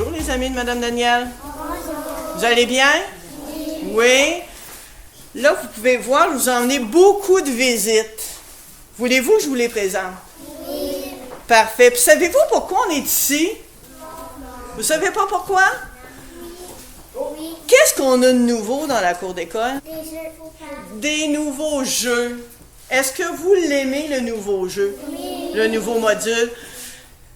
bonjour les amis de Madame Danielle. Vous allez bien? Oui. Là, vous pouvez voir, je vous ai emmené beaucoup de visites. Voulez-vous que je vous les présente? Oui. Parfait. Puis savez-vous pourquoi on est ici? Vous savez pas pourquoi? Oui. Qu'est-ce qu'on a de nouveau dans la cour d'école? Des jeux. Des nouveaux jeux. Est-ce que vous l'aimez, le nouveau jeu? Oui. Le nouveau module?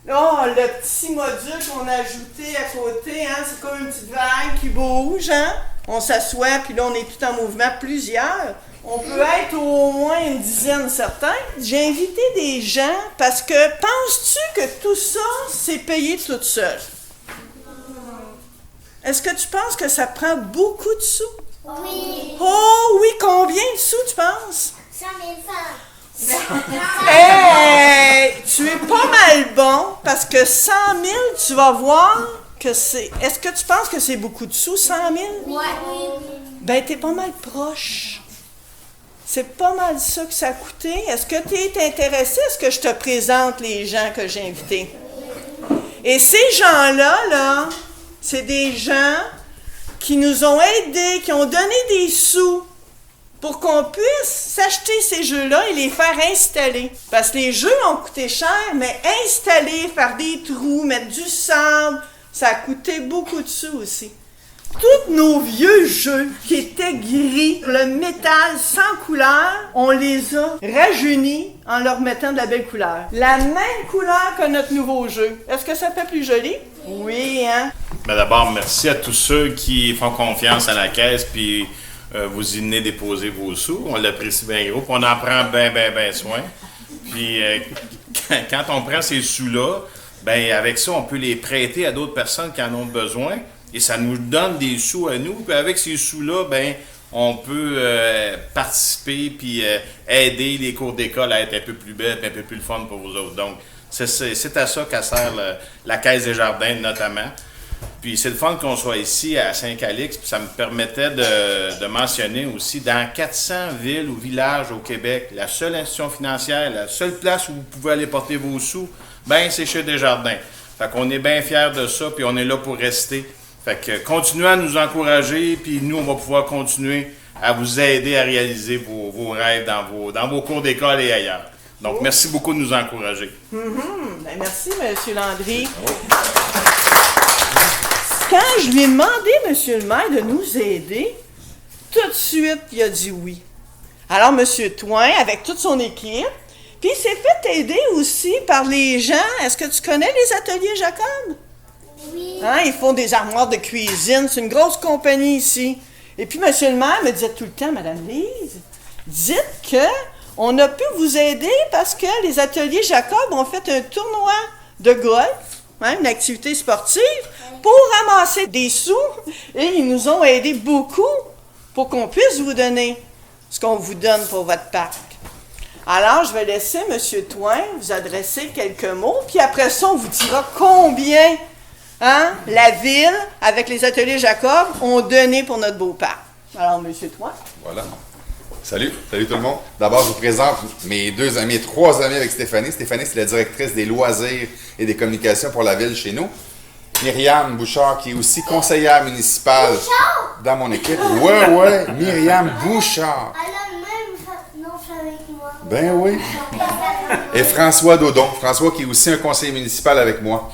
Oh, le petit module qu'on a ajouté à côté, hein, c'est comme une petite vague qui bouge, hein? On s'assoit, puis là, on est tout en mouvement, plusieurs. On peut être au moins une dizaine, certains. J'ai invité des gens parce que, penses-tu que tout ça, c'est payé toute seule? Est-ce que tu penses que ça prend beaucoup de sous? Oui. Oh oui, combien de sous tu penses? 100 000 francs. Hey, tu es pas mal bon parce que 100 000, tu vas voir que c'est... Est-ce que tu penses que c'est beaucoup de sous, 100 000? Oui. Ben, t'es pas mal proche. C'est pas mal ça que ça a coûté. Est-ce que tu es intéressé à ce que je te présente les gens que j'ai invités? Et ces gens-là, là, c'est des gens qui nous ont aidés, qui ont donné des sous pour qu'on puisse s'acheter ces jeux-là et les faire installer. Parce que les jeux ont coûté cher, mais installer, faire des trous, mettre du sable, ça a coûté beaucoup de sous aussi. Tous nos vieux jeux qui étaient gris, le métal sans couleur, on les a rajeunis en leur mettant de la belle couleur. La même couleur que notre nouveau jeu. Est-ce que ça fait plus joli? Oui, hein? Ben d'abord, merci à tous ceux qui font confiance à la caisse puis vous y venez déposer vos sous. On l'apprécie bien gros. Puis on en prend bien soin. Puis quand on prend ces sous-là, ben avec ça, on peut les prêter à d'autres personnes qui en ont besoin. Et ça nous donne des sous à nous. Puis avec ces sous-là, ben on peut participer puis aider les cours d'école à être un peu plus belles, un peu plus le fun pour vous autres. Donc, c'est à ça qu'a sert la Caisse des Jardins notamment. Puis c'est le fun qu'on soit ici à Saint-Calix. Puis ça me permettait de mentionner aussi, dans 400 villes ou villages au Québec, la seule institution financière, la seule place où vous pouvez aller porter vos sous, ben c'est chez Desjardins. Fait qu'on est bien fiers de ça, puis on est là pour rester. Fait que continuez à nous encourager, puis nous, on va pouvoir continuer à vous aider à réaliser vos rêves dans vos cours d'école et ailleurs. Donc, merci beaucoup de nous encourager. Ben, merci, M. Landry. Quand je lui ai demandé, M. le maire, de nous aider, tout de suite, il a dit oui. Alors, M. Toin, avec toute son équipe, puis il s'est fait aider aussi par les gens. Est-ce que tu connais les ateliers Jacob? Oui. Hein, ils font des armoires de cuisine. C'est une grosse compagnie ici. Et puis, M. le maire me disait tout le temps, Mme Lise, dites que on a pu vous aider parce que les ateliers Jacob ont fait un tournoi de golf, hein, une activité sportive, pour ramasser des sous. Et ils nous ont aidés beaucoup pour qu'on puisse vous donner ce qu'on vous donne pour votre parc. Alors, je vais laisser M. Toin vous adresser quelques mots, puis après ça, on vous dira combien la ville, avec les ateliers Jacob, ont donné pour notre beau parc. Alors, M. Toin. Voilà. Salut tout le monde. D'abord, je vous présente mes trois amis avec Stéphanie. Stéphanie, c'est la directrice des loisirs et des communications pour la ville chez nous. Myriam Bouchard, qui est aussi conseillère municipale dans mon équipe. Ouais, Myriam Bouchard. Elle a le même nom avec moi. Ben oui. Et François Dodon. François, qui est aussi un conseiller municipal avec moi.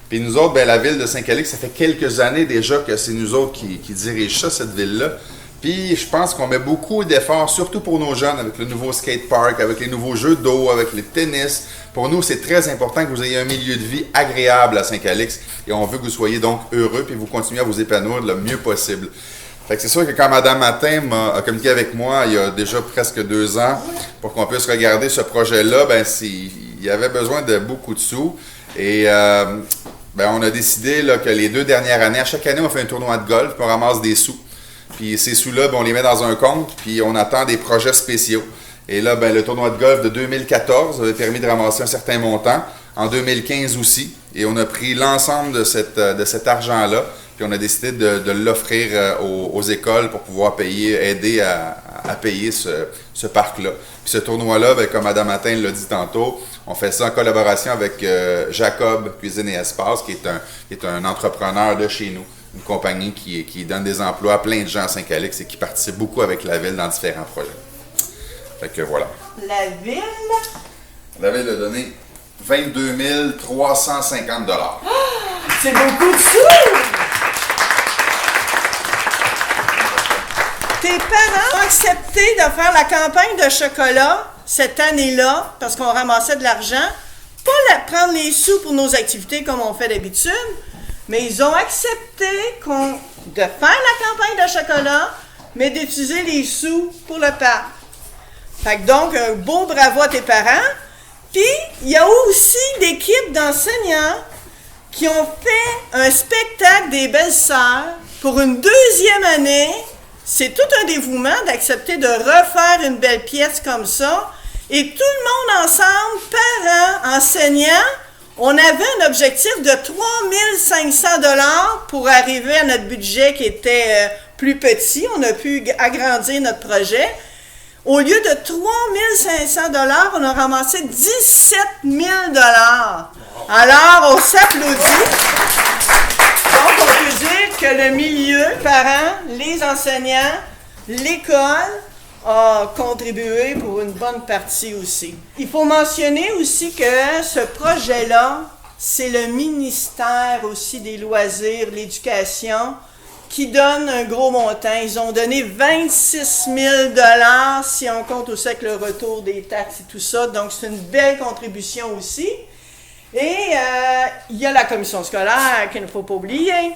Puis nous autres, ben, la ville de Saint-Calix, ça fait quelques années déjà que c'est nous autres qui dirigent ça, cette ville-là. Puis je pense qu'on met beaucoup d'efforts, surtout pour nos jeunes, avec le nouveau skatepark, avec les nouveaux jeux d'eau, avec les tennis. Pour nous, c'est très important que vous ayez un milieu de vie agréable à Saint-Calix. Et on veut que vous soyez donc heureux, puis vous continuez à vous épanouir le mieux possible. Fait que c'est sûr que quand Mme Martin a communiqué avec moi il y a déjà presque 2 ans, pour qu'on puisse regarder ce projet-là, ben il y avait besoin de beaucoup de sous. Et on a décidé là, que les 2 dernières années, à chaque année, on fait un tournoi de golf, puis on ramasse des sous. Puis ces sous-là, on les met dans un compte, puis on attend des projets spéciaux. Et là, le tournoi de golf de 2014 avait permis de ramasser un certain montant. En 2015 aussi. Et on a pris l'ensemble de cet argent-là, puis on a décidé de l'offrir aux écoles pour pouvoir aider à à payer ce parc-là. Puis ce tournoi-là, ben, comme Mme Matin l'a dit tantôt, on fait ça en collaboration avec Jacob Cuisine et Espace, qui est un entrepreneur de chez nous, une compagnie qui donne des emplois à plein de gens à Saint-Calix et qui participe beaucoup avec la ville dans différents projets. Fait que voilà. La ville? La ville a donné 22 350 $. C'est beaucoup de sous! Tes parents ont accepté de faire la campagne de chocolat cette année-là, parce qu'on ramassait de l'argent, pas prendre les sous pour nos activités comme on fait d'habitude, mais ils ont accepté de faire la campagne de chocolat, mais d'utiliser les sous pour le parc. Fait que donc, un beau bravo à tes parents. Puis, il y a aussi l'équipe d'enseignants qui ont fait un spectacle des Belles-Sœurs pour une deuxième année. C'est tout un dévouement d'accepter de refaire une belle pièce comme ça. Et tout le monde ensemble, parents, enseignants, on avait un objectif de 3 500 $ pour arriver à notre budget qui était plus petit. On a pu agrandir notre projet. Au lieu de 3 500 $, on a ramassé 17 000 $. Alors, on s'applaudit. Donc, on peut dire que le milieu, parents, les enseignants, l'école, a contribué pour une bonne partie aussi. Il faut mentionner aussi que ce projet-là, c'est le ministère aussi des Loisirs, l'Éducation, qui donne un gros montant. Ils ont donné 26 000 $ si on compte aussi avec le retour des taxes et tout ça. Donc, c'est une belle contribution aussi. Et il y a la commission scolaire qu'il ne faut pas oublier,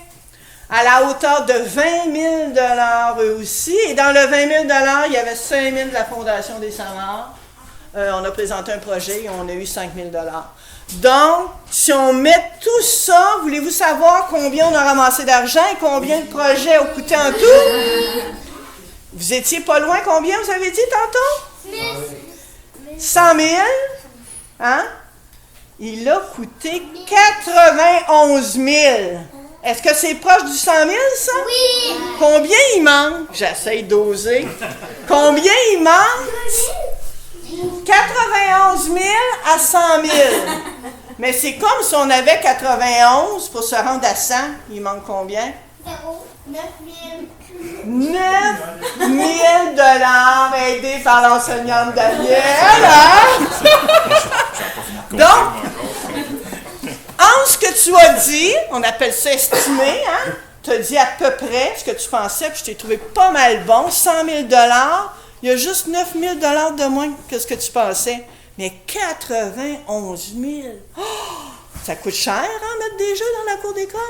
à la hauteur de 20 000 $ eux aussi. Et dans le 20 000 $, il y avait 5 000 de la Fondation des Samars. On a présenté un projet et on a eu 5 000 $. Donc, si on met tout ça, voulez-vous savoir combien on a ramassé d'argent et combien le projet a coûté en tout? Vous étiez pas loin, combien vous avez dit tantôt? 100 000? Hein? Il a coûté 91 000. Est-ce que c'est proche du 100 000, ça? Oui! Combien il manque? J'essaie d'oser. Combien il manque? 91 000 à 100 000. Mais c'est comme si on avait 91 pour se rendre à 100. Il manque combien? 9 000. 9 000 $ aidés par l'enseignante Danielle. Hein? Donc, en ce que tu as dit, on appelle ça estimer, hein? Tu as dit à peu près ce que tu pensais, puis je t'ai trouvé pas mal bon, 100 000 $. Il y a juste 9 000 $ de moins que ce que tu pensais. Mais 91 000 $! Oh, ça coûte cher, hein, mettre des jeux dans la cour d'école?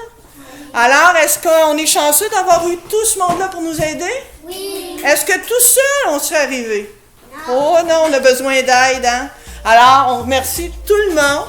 Alors, est-ce qu'on est chanceux d'avoir eu tout ce monde-là pour nous aider? Oui! Est-ce que tout seul, on serait arrivé? Oh non, on a besoin d'aide, hein? Alors, on remercie tout le monde.